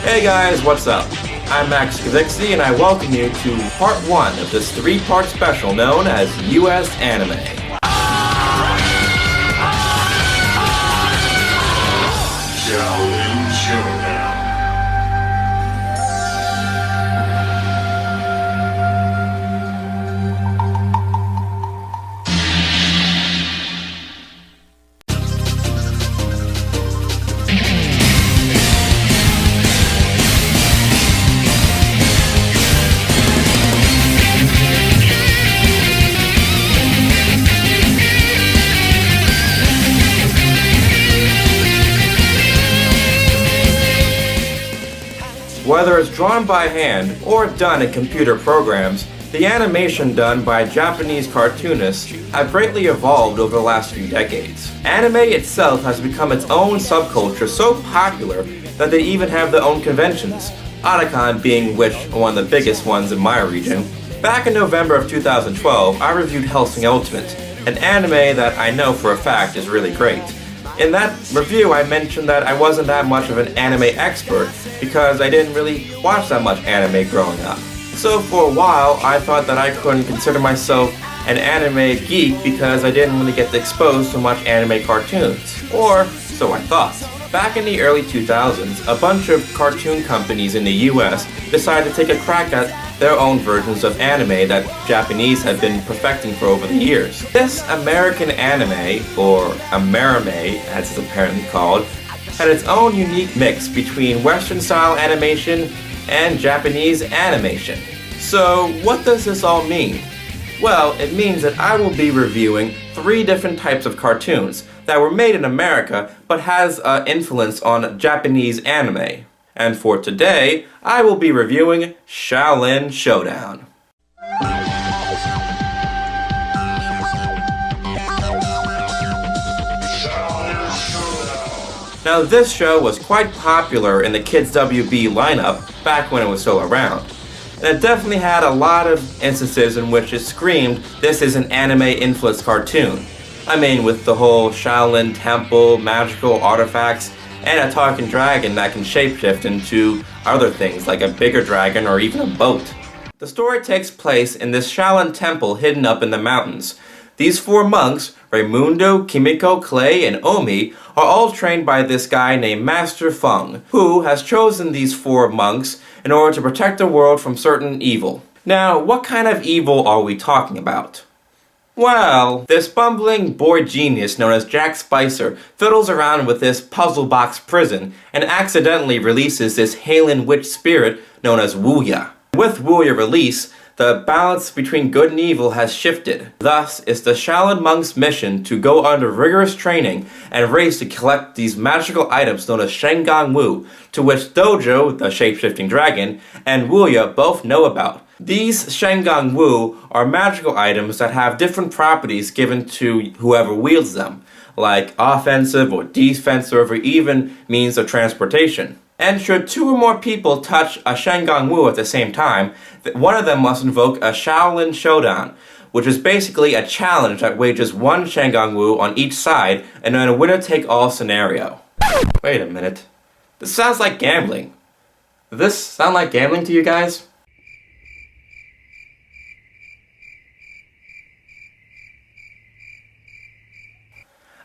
Hey guys, what's up? I'm Max Kavixi and I welcome you to part 1 of this 3-part special known as U.S.Anime. Xiaolin Showdown. Whether it's drawn by hand or done in computer programs, the animation done by Japanese cartoonists have greatly evolved over the last few decades. Anime itself has become its own subculture so popular that they even have their own conventions, Otakon being one of the biggest ones in my region. Back in November of 2012, I reviewed Hellsing Ultimate, an anime that I know for a fact is really great. In that review, I mentioned that I wasn't that much of an anime expert because I didn't really watch that much anime growing up. So for a while, I thought that I couldn't consider myself an anime geek because I didn't really get exposed to much anime cartoons. Or so I thought. Back in the early 2000s, a bunch of cartoon companies in the US decided to take a crack at their own versions of anime that Japanese had been perfecting for over the years. This American anime, or Amerime as it's apparently called, had its own unique mix between Western-style animation and Japanese animation. So what does this all mean? Well, it means that I will be reviewing 3 different types of cartoons that were made in America but has influence on Japanese anime. And for today, I will be reviewing Xiaolin Showdown. Now this show was quite popular in the Kids WB lineup back when it was still around. And it definitely had a lot of instances in which it screamed, this is an anime-influenced cartoon. I mean, with the whole Shaolin Temple, magical artifacts, and a talking dragon that can shapeshift into other things like a bigger dragon or even a boat. The story takes place in this Shaolin Temple hidden up in the mountains. These 4 monks, Raimundo, Kimiko, Clay, and Omi, are all trained by this guy named Master Feng, who has chosen these 4 monks in order to protect the world from certain evil. Now, what kind of evil are we talking about? Well, this bumbling boy genius known as Jack Spicer fiddles around with this puzzle box prison and accidentally releases this Xiaolin witch spirit known as Wuya. With Wuya release, the balance between good and evil has shifted. Thus, it's the Shaolin monk's mission to go under rigorous training and race to collect these magical items known as Shengang Wu, to which Dojo, the shape-shifting dragon, and Wuya both know about. These Shengang Wu are magical items that have different properties given to whoever wields them, like offensive or defensive or even means of transportation. And should 2 or more people touch a Shengang Wu at the same time, one of them must invoke a Xiaolin Showdown, which is basically a challenge that wages 1 Shengang Wu on each side and in a winner-take-all scenario. Wait a minute. This sounds like gambling. Does this sound like gambling to you guys?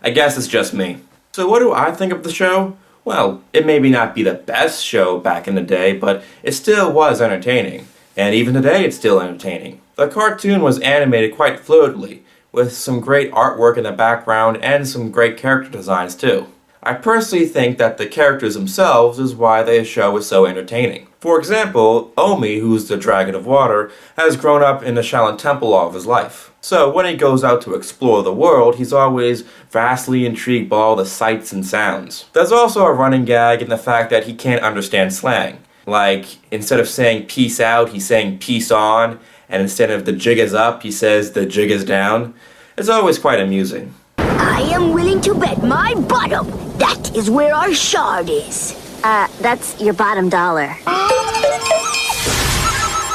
I guess it's just me. So what do I think of the show? Well, it maybe not be the best show back in the day, but it still was entertaining. And even today it's still entertaining. The cartoon was animated quite fluidly, with some great artwork in the background and some great character designs too. I personally think that the characters themselves is why the show is so entertaining. For example, Omi, who's the Dragon of Water, has grown up in the Shaolin Temple all of his life. So when he goes out to explore the world, he's always vastly intrigued by all the sights and sounds. There's also a running gag in the fact that he can't understand slang. Like, instead of saying peace out, he's saying peace on, and instead of the jig is up, he says the jig is down. It's always quite amusing. I am willing to bet my bottom. That is where our shard is. That's your bottom dollar.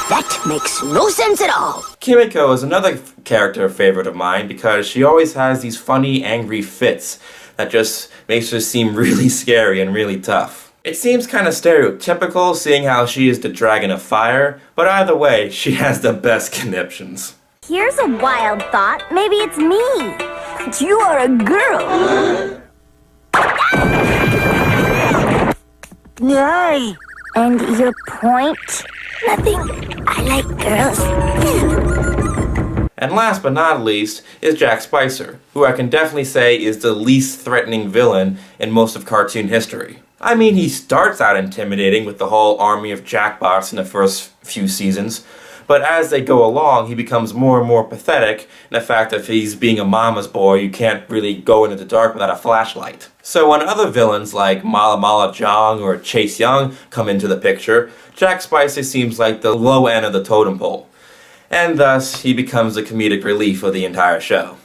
That makes no sense at all. Kimiko is another character favorite of mine because she always has these funny, angry fits that just makes her seem really scary and really tough. It seems kind of stereotypical seeing how she is the dragon of fire, but either way, she has the best conniptions. Here's a wild thought. Maybe it's me. But you are a girl. Nay. And your point? Nothing. I like girls. And last but not least is Jack Spicer, who I can definitely say is the least threatening villain in most of cartoon history. I mean, he starts out intimidating with the whole army of jackbots in the first few seasons, but as they go along, he becomes more and more pathetic in the fact that if he's being a mama's boy, you can't really go into the dark without a flashlight. So when other villains like Mala Mala Jong or Chase Young come into the picture, Jack Spicer seems like the low end of the totem pole. And thus, he becomes the comedic relief of the entire show.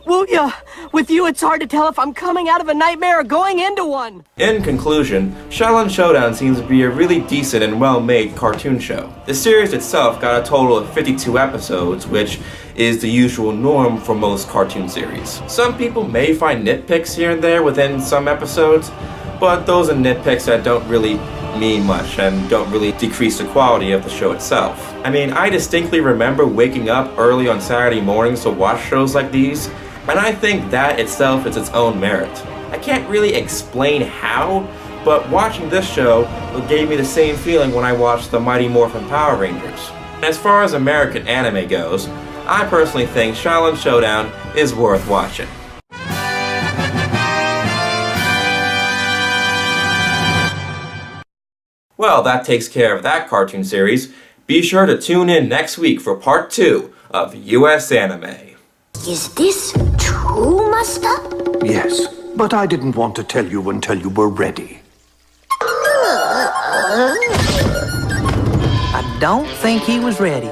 Wooya! With you, it's hard to tell if I'm coming out of a nightmare or going into one! In conclusion, Xiaolin Showdown seems to be a really decent and well-made cartoon show. The series itself got a total of 52 episodes, which is the usual norm for most cartoon series. Some people may find nitpicks here and there within some episodes, but those are nitpicks that don't really mean much and don't really decrease the quality of the show itself. I mean, I distinctly remember waking up early on Saturday mornings to watch shows like these, and I think that itself is its own merit. I can't really explain how, but watching this show gave me the same feeling when I watched the Mighty Morphin Power Rangers. As far as American anime goes, I personally think Xiaolin Showdown is worth watching. Well, that takes care of that cartoon series. Be sure to tune in next week for part 2 of U.S.Anime. Is this true, Master? Yes, but I didn't want to tell you until you were ready. I don't think he was ready.